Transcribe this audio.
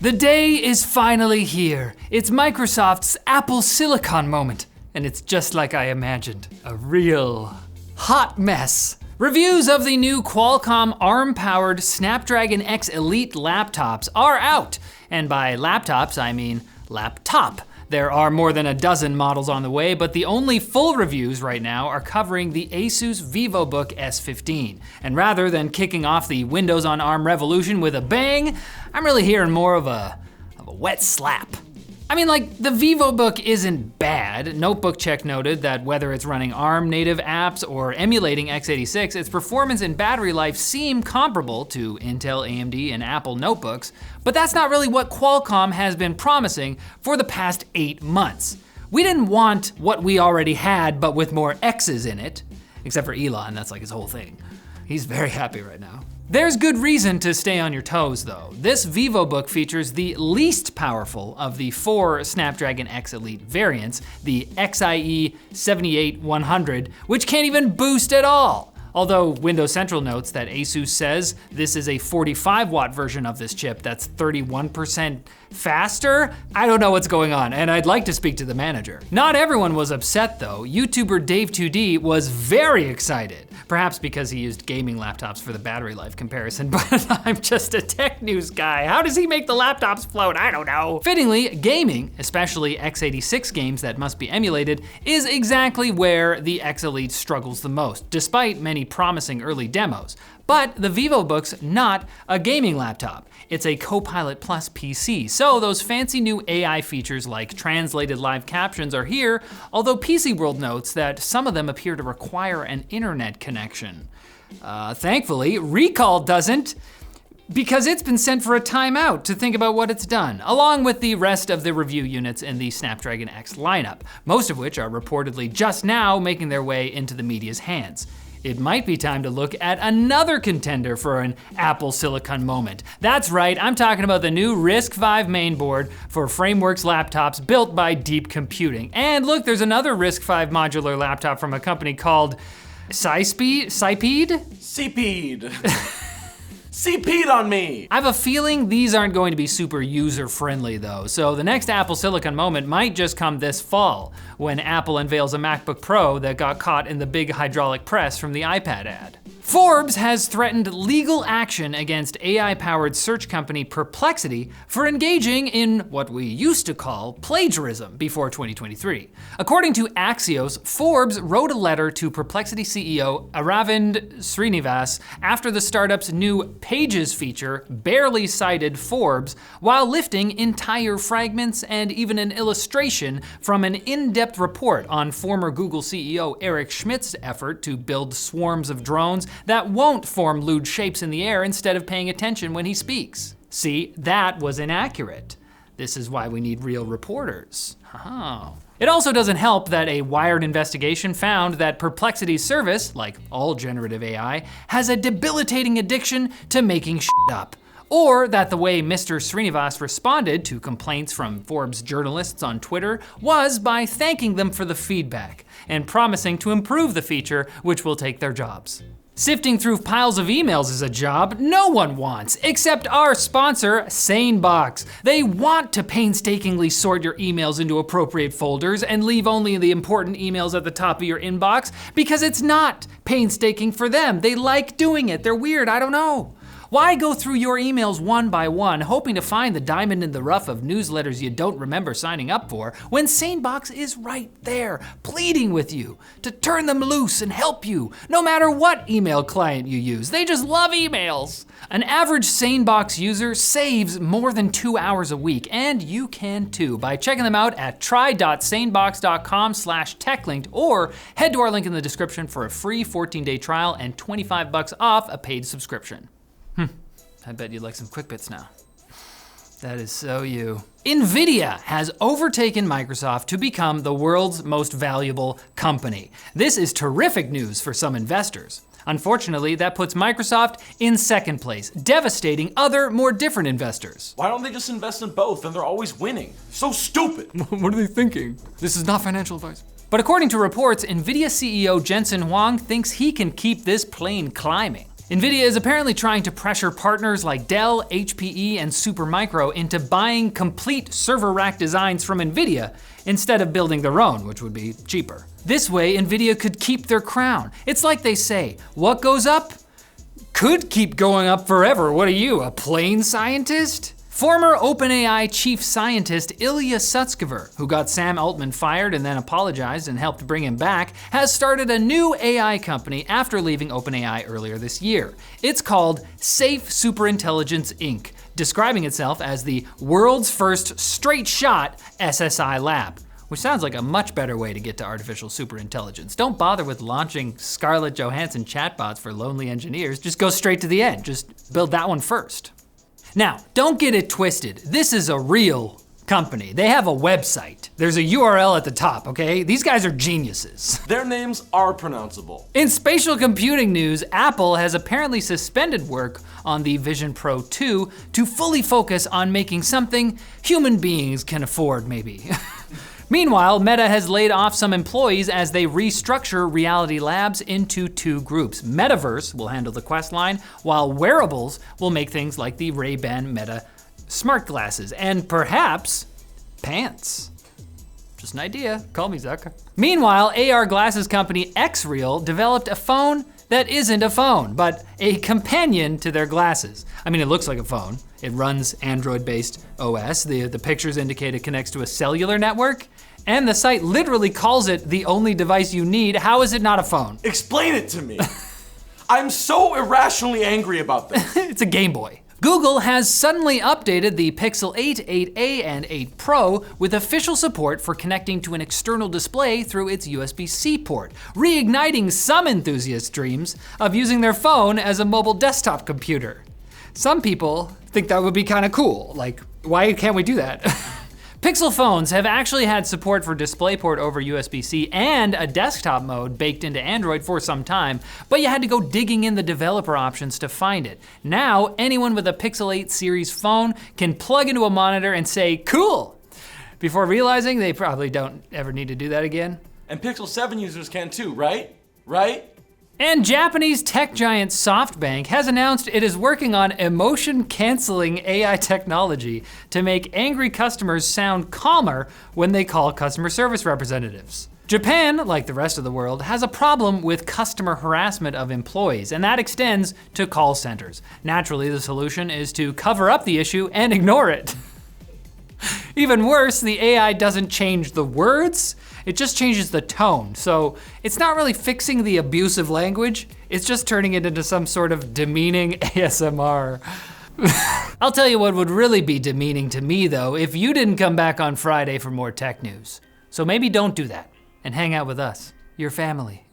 The day is finally here. It's Microsoft's Apple Silicon moment. And it's just like I imagined. A real hot mess. Reviews of the new Qualcomm ARM-powered Snapdragon X Elite laptops are out. And by laptops, I mean laptop. There are more than a dozen models on the way, but the only full reviews right now are covering the Asus VivoBook S15. And rather than kicking off the Windows on ARM revolution with a bang, I'm really hearing more of a wet slap. I mean, like, the VivoBook isn't bad. Notebook Check noted that whether it's running ARM native apps or emulating x86, its performance and battery life seem comparable to Intel, AMD, and Apple notebooks, but that's not really what Qualcomm has been promising for the past 8 months. We didn't want what we already had, but with more X's in it, except for Elon, that's like his whole thing. He's very happy right now. There's good reason to stay on your toes though. This VivoBook features the least powerful of the 4 Snapdragon X Elite variants, the XIE 78-100, which can't even boost at all. Although Windows Central notes that Asus says this is a 45-watt version of this chip that's 31% faster. I don't know what's going on, and I'd like to speak to the manager. Not everyone was upset though. YouTuber Dave2D was very excited, perhaps because he used gaming laptops for the battery life comparison, but I'm just a tech news guy. How does he make the laptops float? I don't know. Fittingly, gaming, especially x86 games that must be emulated, is exactly where the X Elite struggles the most, despite many promising early demos. But the VivoBook's not a gaming laptop. It's a Copilot Plus PC, so those fancy new AI features like translated live captions are here, although PC World notes that some of them appear to require an internet connection. Thankfully, Recall doesn't, because it's been sent for a timeout to think about what it's done, along with the rest of the review units in the Snapdragon X lineup, most of which are reportedly just now making their way into the media's hands. It might be time to look at another contender for an Apple Silicon moment. That's right, I'm talking about the new RISC-V mainboard for Frameworks laptops built by Deep Computing. And look, there's another RISC-V modular laptop from a company called CP'd? CP'd on me! I have a feeling these aren't going to be super user-friendly though, so the next Apple Silicon moment might just come this fall, when Apple unveils a MacBook Pro that got caught in the big hydraulic press from the iPad ad. Forbes has threatened legal action against AI-powered search company Perplexity for engaging in what we used to call plagiarism before 2023. According to Axios, Forbes wrote a letter to Perplexity CEO Aravind Srinivas after the startup's new Pages feature barely cited Forbes while lifting entire fragments and even an illustration from an in-depth report on former Google CEO Eric Schmidt's effort to build swarms of drones that won't form lewd shapes in the air instead of paying attention when he speaks. See, that was inaccurate. This is why we need real reporters. Oh. It also doesn't help that a Wired investigation found that Perplexity's service, like all generative AI, has a debilitating addiction to making shit up. Or that the way Mr. Srinivas responded to complaints from Forbes journalists on Twitter was by thanking them for the feedback and promising to improve the feature, which will take their jobs. Sifting through piles of emails is a job no one wants, except our sponsor, SaneBox. They want to painstakingly sort your emails into appropriate folders and leave only the important emails at the top of your inbox because it's not painstaking for them. They like doing it. They're weird, I don't know. Why go through your emails one by one, hoping to find the diamond in the rough of newsletters you don't remember signing up for, when SaneBox is right there, pleading with you to turn them loose and help you, no matter what email client you use. They just love emails. An average SaneBox user saves more than 2 hours a week, and you can too by checking them out at try.sanebox.com/techlinked or head to our link in the description for a free 14-day trial and $25 off a paid subscription. I bet you'd like some quick bits now. That is so you. Nvidia has overtaken Microsoft to become the world's most valuable company. This is terrific news for some investors. Unfortunately, that puts Microsoft in second place, devastating other, more different investors. Why don't they just invest in both and they're always winning? So stupid! What are they thinking? This is not financial advice. But according to reports, Nvidia CEO Jensen Huang thinks he can keep this plane climbing. Nvidia is apparently trying to pressure partners like Dell, HPE, and Supermicro into buying complete server rack designs from Nvidia instead of building their own, which would be cheaper. This way, Nvidia could keep their crown. It's like they say, what goes up could keep going up forever. What are you, a plane scientist? Former OpenAI chief scientist Ilya Sutskever, who got Sam Altman fired and then apologized and helped bring him back, has started a new AI company after leaving OpenAI earlier this year. It's called Safe Superintelligence Inc., describing itself as the world's first straight-shot SSI lab, which sounds like a much better way to get to artificial superintelligence. Don't bother with launching Scarlett Johansson chatbots for lonely engineers. Just go straight to the end. Just build that one first. Now, don't get it twisted. This is a real company. They have a website. There's a URL at the top, okay? These guys are geniuses. Their names are pronounceable. In spatial computing news, Apple has apparently suspended work on the Vision Pro 2 to fully focus on making something human beings can afford, maybe. Meanwhile, Meta has laid off some employees as they restructure Reality Labs into two groups. Metaverse will handle the Quest line, while wearables will make things like the Ray-Ban Meta smart glasses, and perhaps pants. Just an idea, call me Zucker. Meanwhile, AR glasses company Xreal developed a phone that isn't a phone, but a companion to their glasses. I mean, it looks like a phone. It runs Android-based OS. The pictures indicate it connects to a cellular network, and the site literally calls it the only device you need. How is it not a phone? Explain it to me. I'm so irrationally angry about this. It's a Game Boy. Google has suddenly updated the Pixel 8, 8a, and 8 Pro with official support for connecting to an external display through its USB-C port, reigniting some enthusiasts' dreams of using their phone as a mobile desktop computer. Some people think that would be kind of cool. Like, why can't we do that? Pixel phones have actually had support for DisplayPort over USB-C and a desktop mode baked into Android for some time, but you had to go digging in the developer options to find it. Now, anyone with a Pixel 8 series phone can plug into a monitor and say, cool, before realizing they probably don't ever need to do that again. And Pixel 7 users can too, right? Right? And Japanese tech giant SoftBank has announced it is working on emotion-canceling AI technology to make angry customers sound calmer when they call customer service representatives. Japan, like the rest of the world, has a problem with customer harassment of employees, and that extends to call centers. Naturally, the solution is to cover up the issue and ignore it. Even worse, the AI doesn't change the words, it just changes the tone. So it's not really fixing the abusive language, it's just turning it into some sort of demeaning ASMR. I'll tell you what would really be demeaning to me though, if you didn't come back on Friday for more tech news. So maybe don't do that and hang out with us, your family.